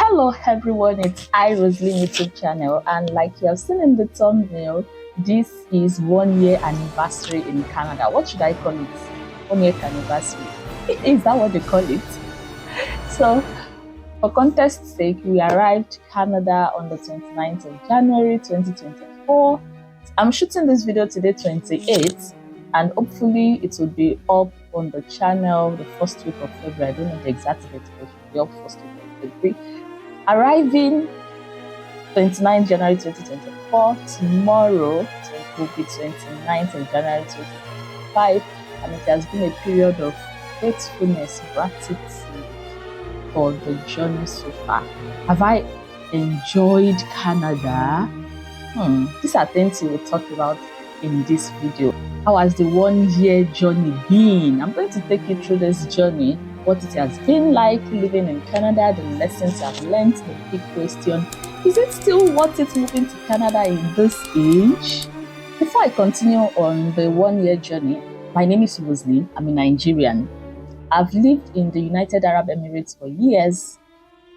Hello everyone, it's Roseline YouTube channel, and like you have seen in the thumbnail, this is 1 year anniversary in Canada. What should I call it? 1 year anniversary. Is that what they call it? So for contest's sake, we arrived Canada on the 29th of January 2024. I'm shooting this video today 28th, and hopefully it will be up on the channel the first week of February. I don't know the exact date, but it will be up first week of February. Arriving 29th January 2024, tomorrow will be 29th of January 2025, and it has been a period of gratefulness, gratitude for the journey so far. Have I enjoyed Canada? These are things we will talk about in this video. How has the 1 year journey been? I'm going to take you through this journey, what it has been like living in Canada, the lessons I've learned, the big question: is it still worth it moving to Canada in this age? Before I continue on the 1 year journey, my name is Roseline. I'm a Nigerian. I've lived in the United Arab Emirates for years,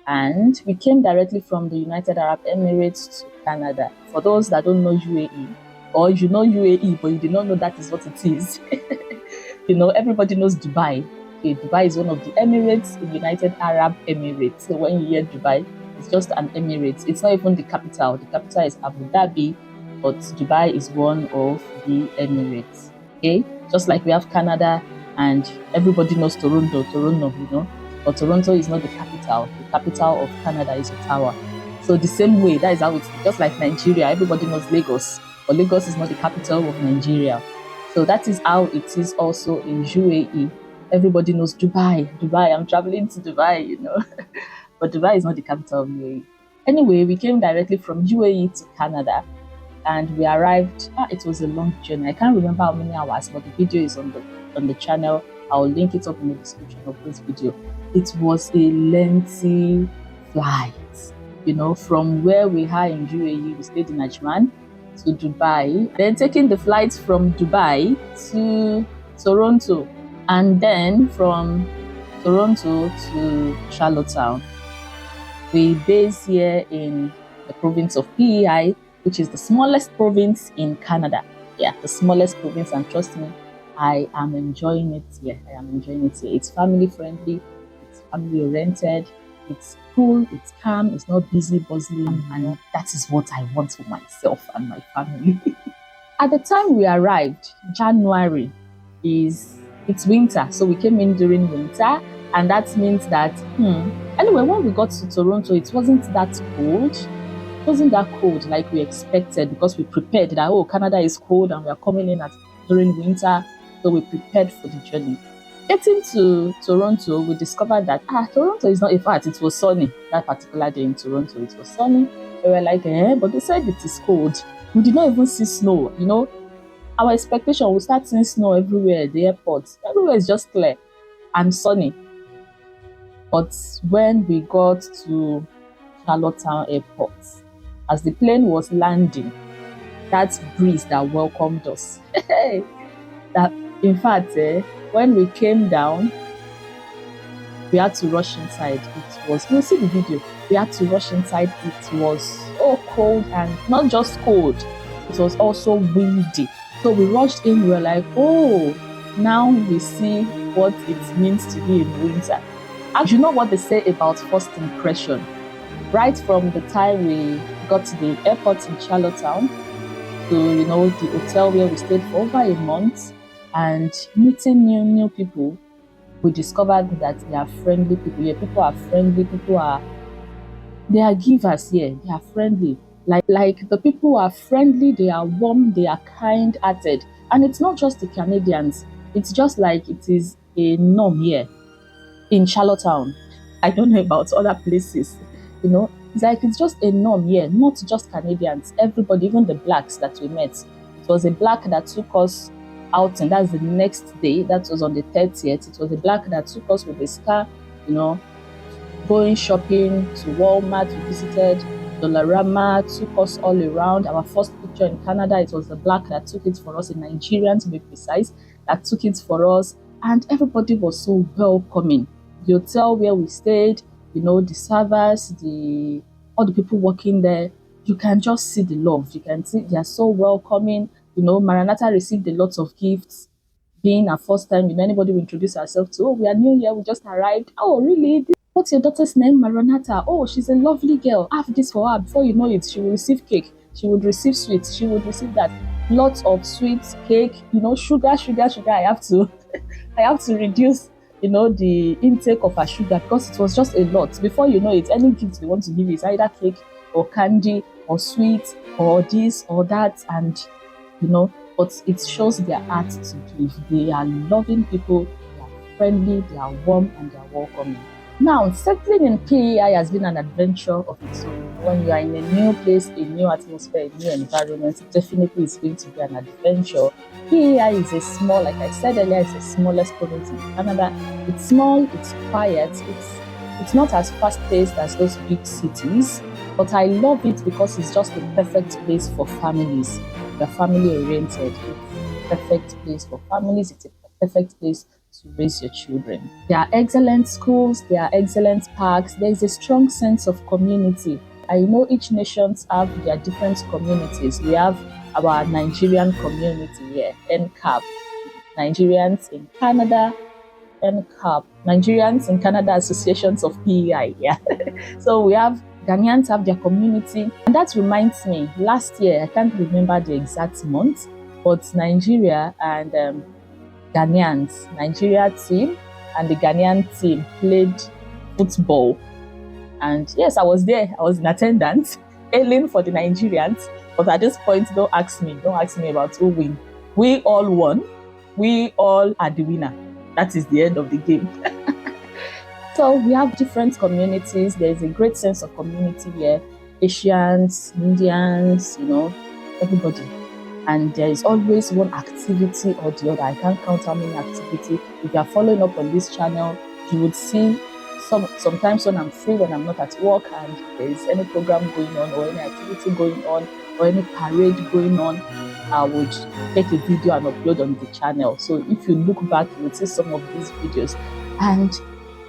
and we came directly from the United Arab Emirates to Canada. For those that don't know UAE, or you know UAE but you do not know that is what it is, everybody knows Dubai. Okay, Dubai is one of the Emirates in United Arab Emirates. So when you hear Dubai, it's just an Emirates. It's not even the capital. The capital is Abu Dhabi, but Dubai is one of the Emirates. Okay, just like we have Canada, and everybody knows Toronto, but Toronto is not the capital. The capital of Canada is Ottawa. So the same way, that is how it's just like Nigeria. Everybody knows Lagos, but Lagos is not the capital of Nigeria. So that is how it is also in UAE. Everybody knows Dubai. I'm traveling to Dubai, but Dubai is not the capital of UAE. Anyway, we came directly from UAE to Canada, and we arrived. It was a long journey. I can't remember how many hours, but the video is on the channel. I'll link it up in the description of this video. It was a lengthy flight, from where we are in UAE. We stayed in Ajman to Dubai, then taking the flight from Dubai to Toronto, and then from Toronto to Charlottetown. We base here in the province of PEI, which is the smallest province in Canada. Yeah, the smallest province, and trust me, I am enjoying it here. It's family friendly, it's family oriented, it's cool, it's calm, it's not busy, bustling, and that is what I want for myself and my family. At the time we arrived, January, it's winter, so we came in during winter, and that means that anyway, when we got to Toronto, it wasn't that cold. It wasn't that cold like we expected, because we prepared that Canada is cold and we are coming in during winter, so we prepared for the journey. Getting to Toronto, we discovered that Toronto is not a fact. It was sunny that particular day in Toronto. It was sunny. We were like, but they said it is cold. We did not even see snow. Our expectation, we start seeing snow everywhere at the airport. Everywhere is just clear and sunny. But when we got to Charlottetown Airport, as the plane was landing, that breeze that welcomed us, that in fact, when we came down, we had to rush inside. You'll see the video. We had to rush inside. It was so cold, and not just cold, it was also windy. So we rushed in. We were like, now we see what it means to be in winter. And you know what they say about first impression? Right from the time we got to the airport in Charlottetown to, the hotel where we stayed for over a month, and meeting new people, we discovered that they are friendly people. Yeah, people are friendly. They are givers here. They are friendly. Like the people are friendly, they are warm, they are kind-hearted. And it's not just the Canadians. It's just like it is a norm here in Charlottetown. I don't know about other places. It's like it's just a norm here, not just Canadians. Everybody, even the blacks that we met. It was a black that took us out, and that's the next day. That was on the 30th. It was a black that took us with his car, going shopping to Walmart. We visited Dollarama, took us all around. Our first picture in Canada, it was the black that took it for us, a Nigerian to be precise, that took it for us, and everybody was so welcoming. The hotel where we stayed, the servers, all the people working there, you can just see the love. You can see they are so welcoming. Maranatha received a lot of gifts. Being our first time, anybody will introduce herself to, oh, we are new here, we just arrived. Oh, really? What's your daughter's name? Maranatha. Oh, she's a lovely girl. Have this for her. Before you know it, she will receive cake. She would receive sweets. She would receive that. Lots of sweets, cake, sugar. I have to I have to reduce, the intake of her sugar because it was just a lot. Before you know it, any gift they want to give is either cake or candy or sweet or this or that. And, but it shows their heart to give. They are loving people, they are friendly, they are warm, and they are welcoming. Now, settling in PEI has been an adventure of its own. When you are in a new place, a new atmosphere, a new environment, definitely it's going to be an adventure. PEI is a small, like I said earlier, it's the smallest province in Canada. It's small, it's quiet, it's not as fast-paced as those big cities, but I love it because it's just the perfect place for families. They're family-oriented. It's the perfect place for families. It's a perfect place to raise your children. There are excellent schools, there are excellent parks, there is a strong sense of community. I know each nations have their different communities. We have our Nigerian community here, NCAP, Nigerians in Canada, NCAP, Nigerians in Canada Associations of PEI, yeah. So we have Ghanaians have their community. And that reminds me, last year, I can't remember the exact month, but Nigeria and Ghanaians, Nigeria team and the Ghanaian team played football. And yes, I was there. I was in attendance, ailing for the Nigerians. But at this point, don't ask me about who win. We all won. We all are the winner. That is the end of the game. So we have different communities. There is a great sense of community here. Asians, Indians, everybody. And there is always one activity or the other. I can't count how many activities. If you are following up on this channel, you would see sometimes when I'm free, when I'm not at work, and there is any program going on or any activity going on or any parade going on, I would take a video and upload on the channel. So if you look back, you will see some of these videos. And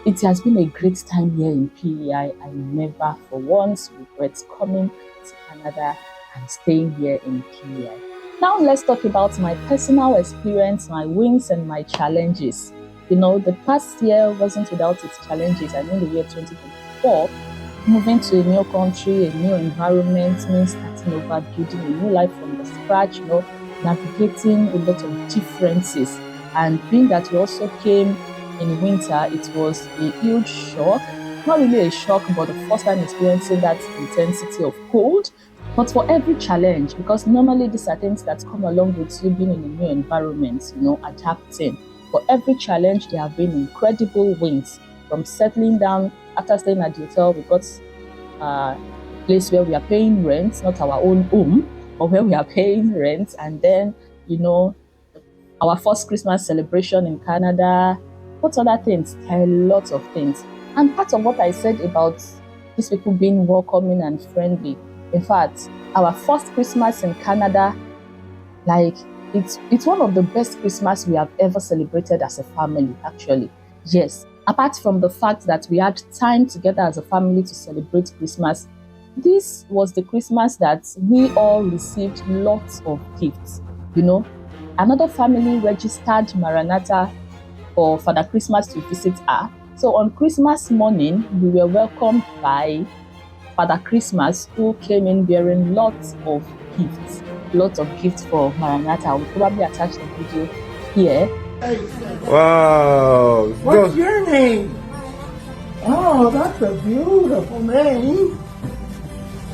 it has been a great time here in PEI. I never for once regret coming to Canada and staying here in PEI. Now let's talk about my personal experience, my wins and my challenges. The past year wasn't without its challenges. I mean, the year 2024, moving to a new country, a new environment means starting over, building a new life from the scratch, navigating a lot of differences. And being that we also came in winter, it was a huge shock. Not really a shock, but the first time experiencing that intensity of cold. But for every challenge, because normally these are things that come along with you being in a new environment, adapting. For every challenge, there have been incredible wins. From settling down, after staying at the hotel, we got a place where we are paying rent, not our own home, but where we are paying rent. And then, our first Christmas celebration in Canada. What other things? A lot of things. And part of what I said about these people being welcoming and friendly, in fact, our first Christmas in Canada, it's one of the best Christmas we have ever celebrated as a family, actually. Yes, apart from the fact that we had time together as a family to celebrate Christmas, this was the Christmas that we all received lots of gifts. Another family registered Maranatha for Father Christmas to visit her. So on Christmas morning, we were welcomed by Father Christmas, who came in bearing lots of gifts for Maranatha. I will probably attach the video here. Wow. What's your name? Oh, that's a beautiful name.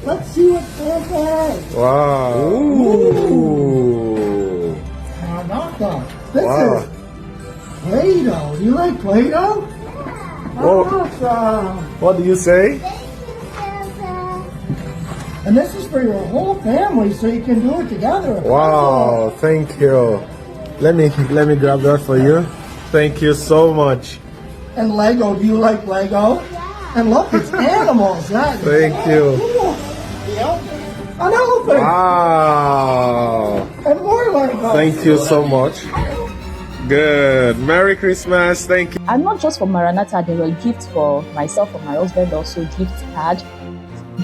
Let's see what that has. Wow. Ooh. Maranatha. This Wow. is Play-Doh. Do you like Play-Doh? Awesome. What do you say? And this is for your whole family, so you can do it together. Wow, thank you. Let me grab that for you. Thank you so much. And Lego. Do you like Lego? Yeah. And look, it's animals. Thank you. Cool. Yep. An elephant. Wow. And more Lego. Thank you so much. Good. Merry Christmas. Thank you. And not just for Maranatha, there were gifts for myself and my husband, also gift card.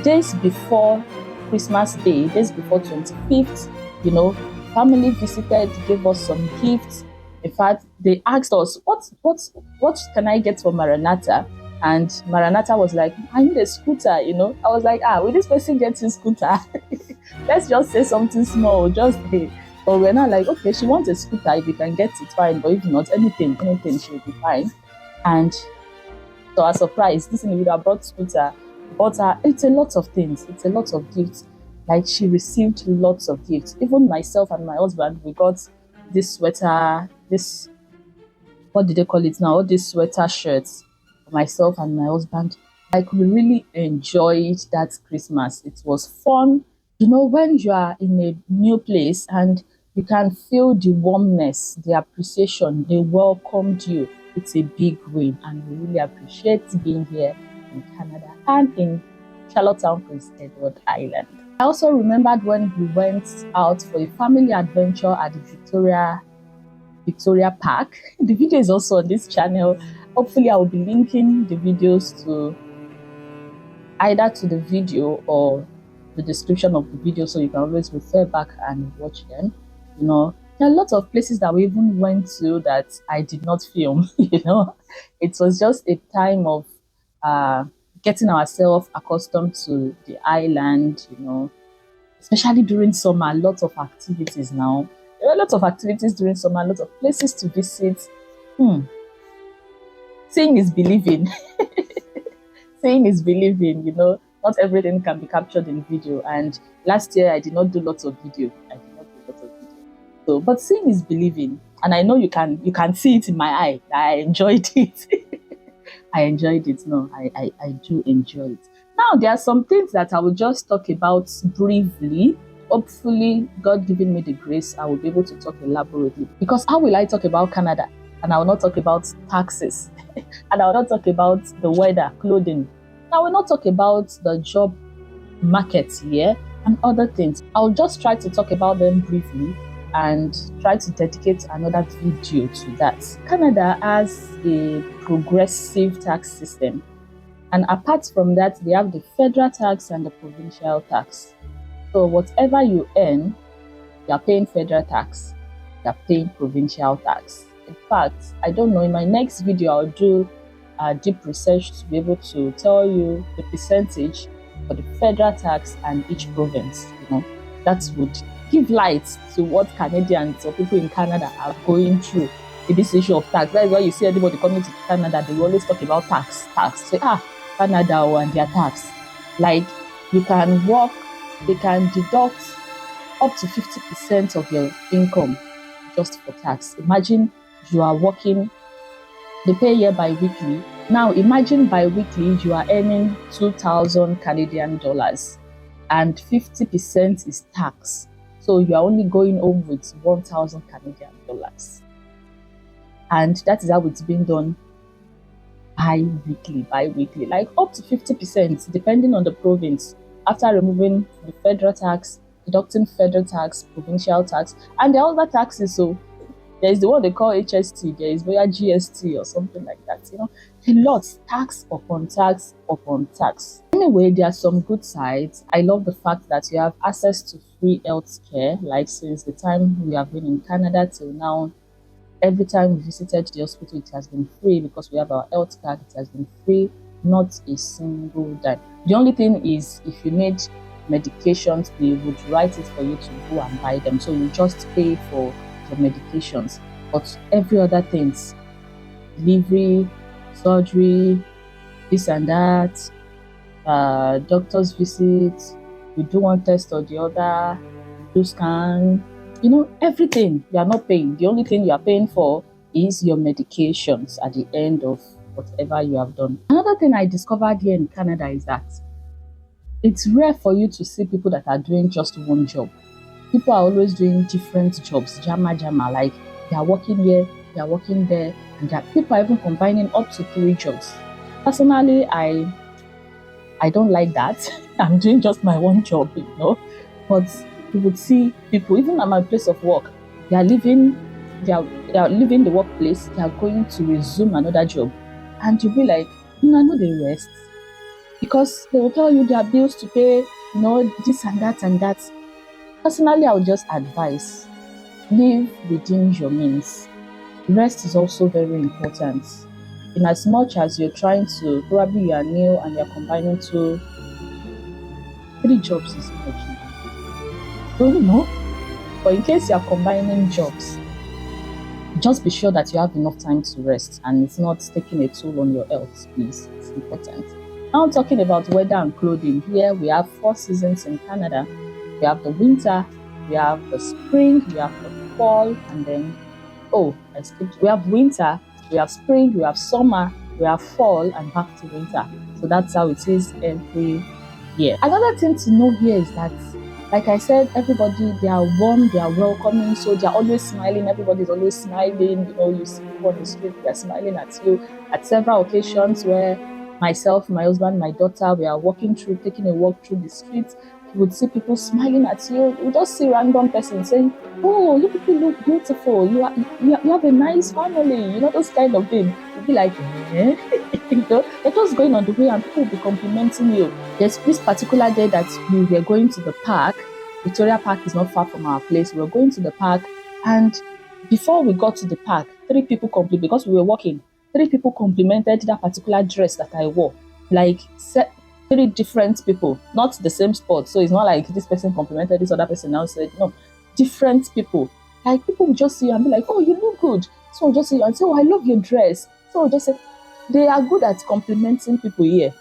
Days before Christmas Day, days before 25th, you know, family visited, gave us some gifts. In fact, they asked us, what can I get for Maranatha? And Maranatha was like, I need a scooter, you know. I was like, will this person get a scooter? Let's just say something small, just hey. But we're not like, okay, she wants a scooter. If you can get it, fine. But if not, anything, she'll be fine. And to our surprise, this thing would have brought scooter. But it's a lot of things. It's a lot of gifts. Like, she received lots of gifts. Even myself and my husband, we got this sweater, this, what did they call it now? All these sweater shirts for myself and my husband. Like, we really enjoyed that Christmas. It was fun. You know, when you are in a new place and you can feel the warmness, the appreciation, they welcomed you. It's a big win, and we really appreciate being here in Canada and in Charlottetown, Prince Edward Island. I also remembered when we went out for a family adventure at the Victoria Park. The video is also on this channel. Hopefully, I will be linking the videos to either to the video or the description of the video, so you can always refer back and watch them. You know, there are lots of places that we even went to that I did not film. You know, it was just a time of getting ourselves accustomed to the island. You know, especially during summer, lots of activities now. There are lots of activities during summer, lots of places to visit. Seeing is believing. Seeing is believing, you know. Not everything can be captured in video. And last year, I did not do lots of video. So, but seeing is believing. And I know you can see it in my eye. I enjoyed it. I enjoyed it. No, I do enjoy it. Now, there are some things that I will just talk about briefly. Hopefully, God giving me the grace, I will be able to talk elaborately. Because how will I talk about Canada? And I will not talk about taxes. And I will not talk about the weather, clothing. I will not talk about the job market here and other things. I'll just try to talk about them briefly and try to dedicate another video to that. Canada has a progressive tax system. And apart from that, they have the federal tax and the provincial tax. So whatever you earn, you are paying federal tax, you are paying provincial tax. In fact, I don't know, in my next video, I'll do deep research to be able to tell you the percentage for the federal tax and each province. You know, that would give light to what Canadians or people in Canada are going through in this issue of tax. That is why you see everybody coming to Canada, they always talk about tax. Say, Canada and their tax. Like, you can work, they can deduct up to 50% of your income just for tax. Imagine you are working, they pay here bi-weekly. Now imagine bi-weekly you are earning 2,000 Canadian dollars and 50% is tax. So you are only going home with 1,000 Canadian dollars. And that is how it's being done bi-weekly, like up to 50%, depending on the province, after removing the federal tax, deducting federal tax, provincial tax, and the other taxes. So there is the one they call HST, there is via GST or something like that. You know, a lot, tax upon tax upon tax. Anyway, there are some good sides. I love the fact that you have access to free health care. Like, since the time we have been in Canada till now, every time we visited the hospital, it has been free because we have our health card. It has been free, not a single dime. The only thing is, if you need medications, they would write it for you to go and buy them. So you just pay for the medications. But every other things, delivery, surgery, this and that, doctor's visits, you do one test or the other, you do scan, you know, everything you are not paying. The only thing you are paying for is your medications at the end of whatever you have done. Another thing I discovered here in Canada is that it's rare for you to see people that are doing just one job. People are always doing different jobs, jama, like they are working here, they are working there, and people are even combining up to 3 jobs. Personally, I don't like that. I'm doing just my one job, you know, but you would see people, even at my place of work, they are living they are leaving the workplace, they are going to resume another job, and you'll be like, I know the rest, because they will tell you there are bills to pay, this and that and that. Personally, I would just advise, live within your means. Rest is also very important. In as much as you're trying to, probably you are new and you're combining 3 jobs is much. Don't know. But in case you're combining jobs, just be sure that you have enough time to rest and it's not taking a toll on your health, please. It's important. Now talking about weather and clothing, here we have 4 seasons in Canada. We have the winter, we have the spring, we have the fall, and then, we have winter, we have spring, we have summer, we have fall, and back to winter. So that's how it is every year. Another thing to know here is that, like I said, everybody, they are warm, they are welcoming, so they are always smiling. Everybody's always smiling. You see people on the street, they are smiling at you. At several occasions where myself, my husband, my daughter, we are taking a walk through the streets, you would see people smiling at you. You just see random person saying, "Oh, you people look beautiful. You have a nice family." Those kind of things. You'd be like, eh? They're just going on the way and people will be complimenting you. There's this particular day that we were going to the park. Victoria Park is not far from our place. We were going to the park, and before we got to the park, 3 people complimented, because we were walking. 3 people complimented that particular dress that I wore. Like 3 different people, not the same spot. So it's not like this person complimented this other person now said, no, different people. Like people will just see you and be like, "Oh, you look good." So we'll just see you and say, "Oh, I love your dress." So we'll just say, they are good at complimenting people here.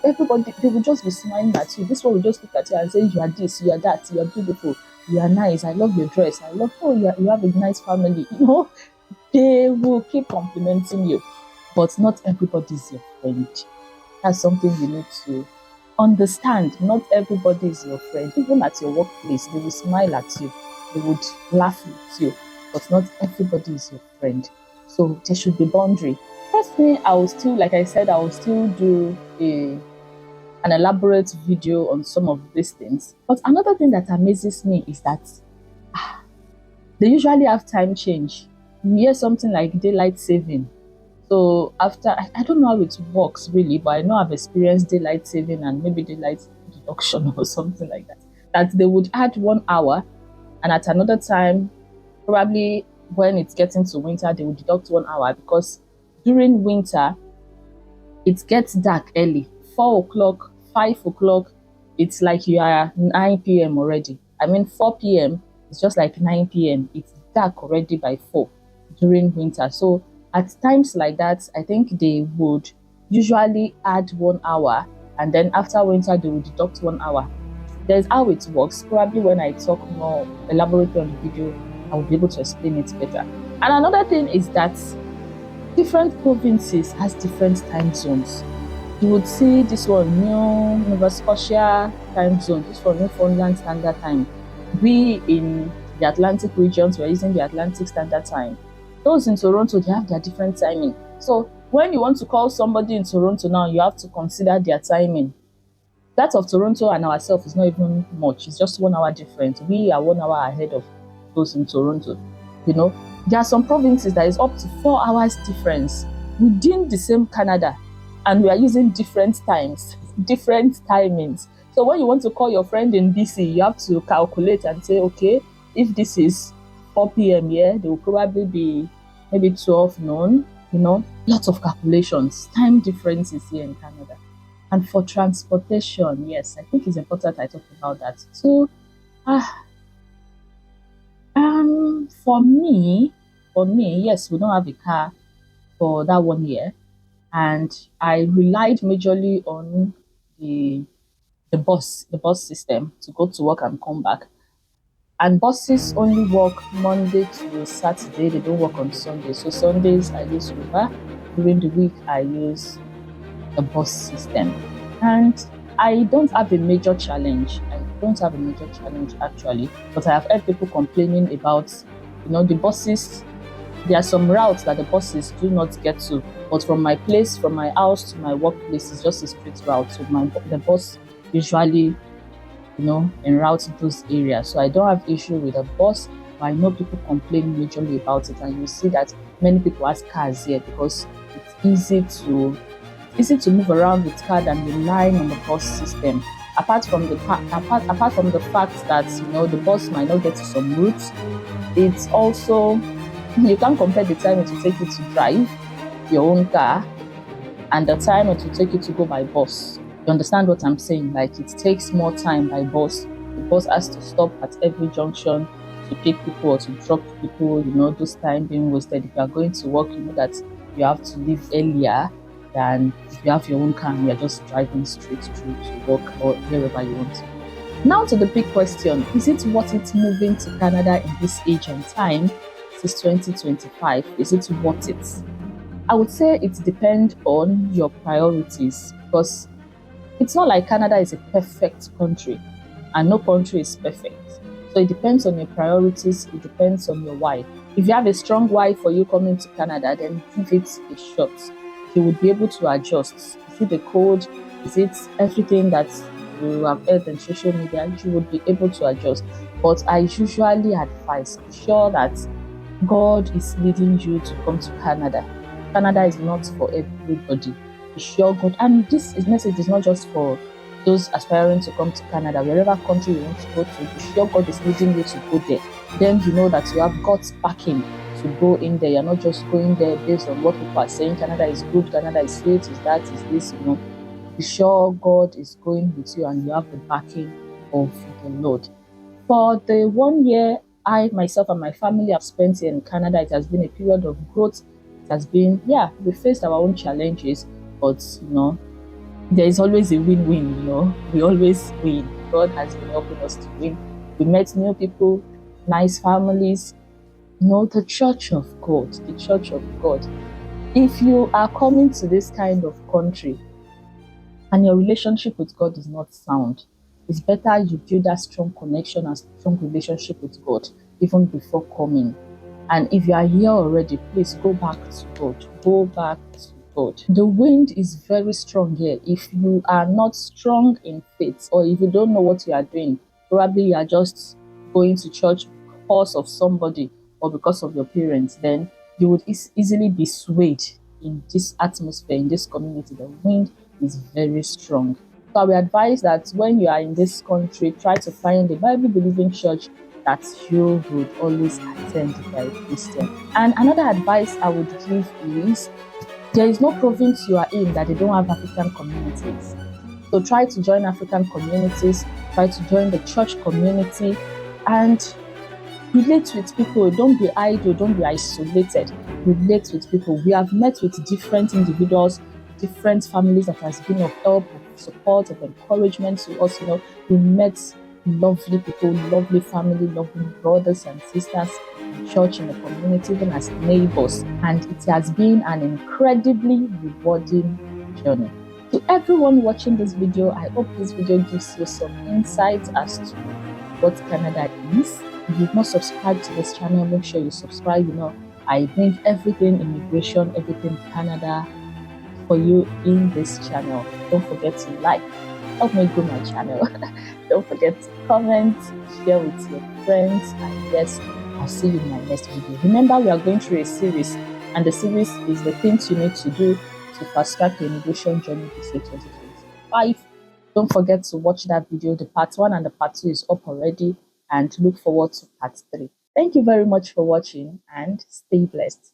Everybody, they will just be smiling at you. This one will just look at you and say, "You are this, you are that, you are beautiful, you are nice, I love your dress, I love, you have a nice family." They will keep complimenting you. But not everybody is your friend. That's something you need to understand. Not everybody is your friend. Even at your workplace, they will smile at you. They would laugh with you. But not everybody is your friend. So there should be boundary. Personally, I will still, like I said, I will still do an elaborate video on some of these things. But another thing that amazes me is that they usually have time change. You hear something like daylight saving. So after, I don't know how it works really, but I know I've experienced daylight saving and maybe daylight deduction or something like that. That they would add 1 hour, and at another time, probably when it's getting to winter, they would deduct 1 hour, because during winter, it gets dark early. 4 o'clock, 5 o'clock, it's like you are 9 p.m. already. 4 p.m., it's just like 9 p.m. It's dark already by 4 during winter. So at times like that, I think they would usually add 1 hour, and then after winter, they would deduct 1 hour. There's how it works. Probably when I talk more elaborately on the video, I will be able to explain it better. And another thing is that different provinces has different time zones. You would see this one, Nova Scotia time zone, this one, Newfoundland Standard Time. We in the Atlantic regions, we're using the Atlantic Standard Time. Those in Toronto, they have their different timing. So when you want to call somebody in Toronto now, you have to consider their timing. That of Toronto and ourselves is not even much. It's just 1 hour difference. We are 1 hour ahead of those in Toronto. There are some provinces that is up to 4 hours difference within the same Canada, and we are using different times, different timings. So when you want to call your friend in BC, you have to calculate and say, okay, if this is 4 p.m. here, they will probably be maybe 12 noon, lots of calculations, time differences here in Canada. And for transportation, yes, I think it's important I talk about that. So, for me, yes, we don't have a car for that 1 year, and I relied majorly on the bus system to go to work and come back. And buses only work Monday to Saturday. They don't work on Sunday. So Sundays I use Uber. During the week I use the bus system. And I don't have a major challenge. Actually. But I have heard people complaining about, the buses. There are some routes that the buses do not get to. But from my house to my workplace is just a straight route. So the bus usually en route to those areas. So I don't have issue with the bus. but I know people complain majorly about it, and you see that many people have cars here because it's easy to move around with car than relying on the bus system. Apart from the fact that the bus might not get to some routes, it's also, you can't compare the time it will take you to drive your own car and the time it will take you to go by bus. You understand what I'm saying? Like, it takes more time by bus. The bus has to stop at every junction to pick people or to drop people, those time being wasted. If you are going to work, you know that you have to leave earlier than if you have your own car and you're just driving straight through to work or wherever you want to. Now to the big question, is it worth it moving to Canada in this age and time? This is 2025. Is it worth it? I would say it depends on your priorities, because it's not like Canada is a perfect country and no country is perfect. So it depends on your priorities, it depends on your why. If you have a strong why for you coming to Canada, then give it a shot. You would be able to adjust. Is it the code? Is it everything that you have heard on social media? You would be able to adjust. But I usually advise, be sure that God is leading you to come to Canada. Canada is not for everybody. Be sure God, and this message is not just for those aspiring to come to Canada. Wherever country you want to go to, be sure God is leading you to go there. Then you know that you have God's backing to go in there. You're not just going there based on what people are saying. Canada is good, Canada is sweet, is that, is this, Be sure God is going with you and you have the backing of the Lord. For the 1 year I, myself, and my family have spent here in Canada, it has been a period of growth. It has been, we faced our own challenges, but there is always a win-win. We always win. God has been helping us to win. We met new people, nice families. The church of God, the church of God. If you are coming to this kind of country and your relationship with God is not sound, it's better you build that strong connection and strong relationship with God even before coming. And if you are here already, please go back to God. Go back to God. The wind is very strong here. If you are not strong in faith, or if you don't know what you are doing, probably you are just going to church because of somebody or because of your parents, then you would easily be swayed in this atmosphere, in this community. The wind is very strong. So I would advise that when you are in this country, try to find a Bible-believing church that you would always attend if you are a Christian. And another advice I would give is, there is no province you are in that they don't have African communities. So try to join African communities, try to join the church community, and relate with people. Don't be idle, don't be isolated. Relate with people. We have met with different individuals, different families that has been of help, of support, of encouragement to us. We met lovely people, lovely family, lovely brothers and sisters in church, in the community, even as neighbors. And it has been an incredibly rewarding journey. To everyone watching this video, I hope this video gives you some insights as to what Canada is. If you've not subscribed to this channel, make sure you subscribe. I bring everything immigration, everything Canada for you in this channel. Don't forget to like, help me grow my channel. Don't forget to comment, share with your friends, and yes, I'll see you in my next video. Remember, we are going through a series, and the series is the things you need to do to fast track your immigration journey this year 2025. Don't forget to watch that video. The part 1 and the part 2 is up already, and look forward to part 3. Thank you very much for watching, and stay blessed.